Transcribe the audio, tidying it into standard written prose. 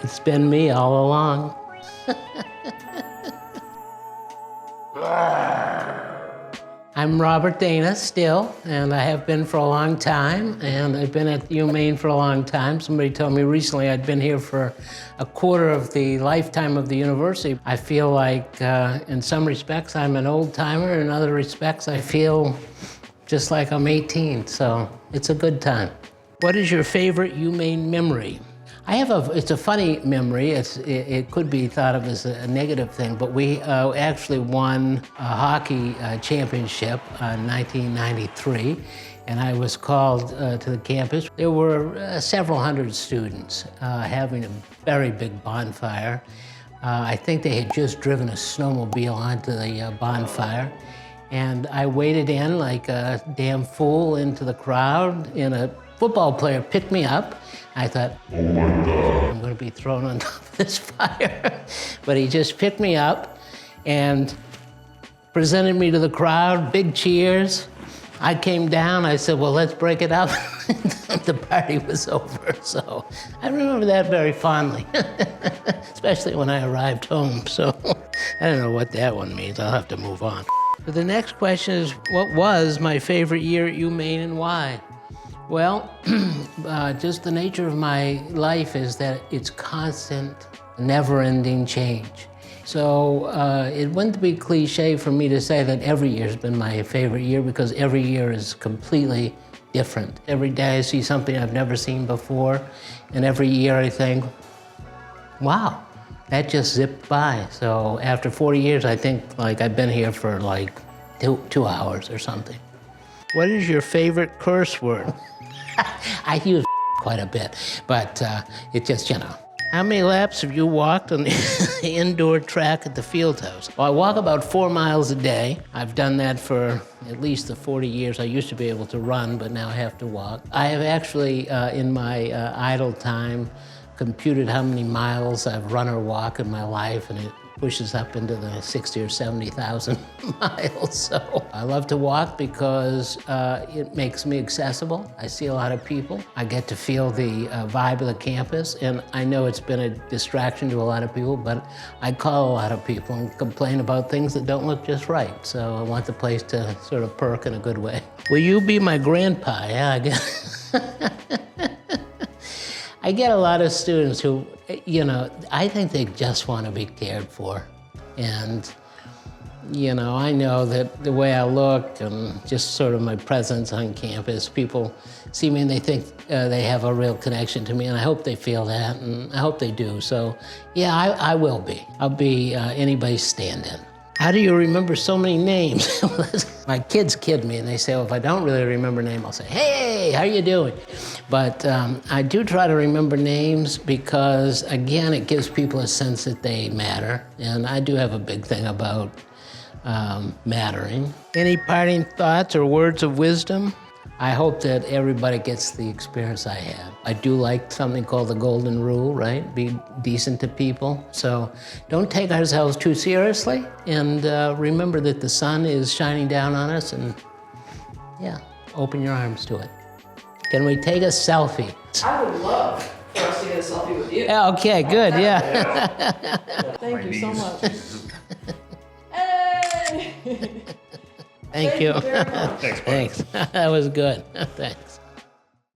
It's been me all along. I'm Robert Dana still, and I have been for a long time, and I've been at UMaine for a long time. Somebody told me recently I'd been here for a quarter of the lifetime of the university. I feel like, in some respects, I'm an old timer. In other respects, I feel just like I'm 18, so it's a good time. What is your favorite UMaine memory? It's a funny memory. It could be thought of as a negative thing, but we actually won a hockey championship in 1993, and I was called to the campus. There were several hundred students having a very big bonfire. I think they had just driven a snowmobile onto the bonfire, and I waded in like a damn fool into the crowd, and a football player picked me up. I thought, oh my God, I'm gonna be thrown on top of this fire. But he just picked me up and presented me to the crowd, big cheers. I came down, I said, well, let's break it up. The party was over, so I remember that very fondly, especially when I arrived home, so I don't know what that one means. I'll have to move on. But the next question is, what was my favorite year at UMaine and why? Well, just the nature of my life is that it's constant, never-ending change. So it wouldn't be cliche for me to say that every year's been my favorite year, because every year is completely different. Every day I see something I've never seen before, and every year I think, wow, that just zipped by. So after 40 years, I think like I've been here for like two hours or something. What is your favorite curse word? I use quite a bit, but it just, you know. How many laps have you walked on the indoor track at the field house? Well, I walk about 4 miles a day. I've done that for at least the 40 years. I used to be able to run, but now I have to walk. I have actually, in my idle time, computed how many miles I've run or walked in my life, and it pushes up into the 60 or 70,000 miles. So I love to walk because it makes me accessible. I see a lot of people. I get to feel the vibe of the campus, and I know it's been a distraction to a lot of people, but I call a lot of people and complain about things that don't look just right. So I want the place to sort of perk in a good way. Will you be my grandpa? Yeah, I guess. I get a lot of students who, you know, I think they just want to be cared for. And, you know, I know that the way I look and just sort of my presence on campus, people see me and they think they have a real connection to me, and I hope they feel that, and I hope they do. So, yeah, I will be. I'll be anybody's stand-in. How do you remember so many names? My kids kid me and they say, well, if I don't really remember a name, I'll say, hey, how you doing? But I do try to remember names because, again, it gives people a sense that they matter. And I do have a big thing about mattering. Any parting thoughts or words of wisdom? I hope that everybody gets the experience I had. I do like something called the golden rule, right? Be decent to people. So don't take ourselves too seriously, and remember that the sun is shining down on us, and yeah, open your arms to it. Can we take a selfie? I would love for us to get a selfie with you. Yeah, okay, good, yeah. Thank you so much. Hey! Thank you. Thank you very much. Thanks. That was good. Thanks.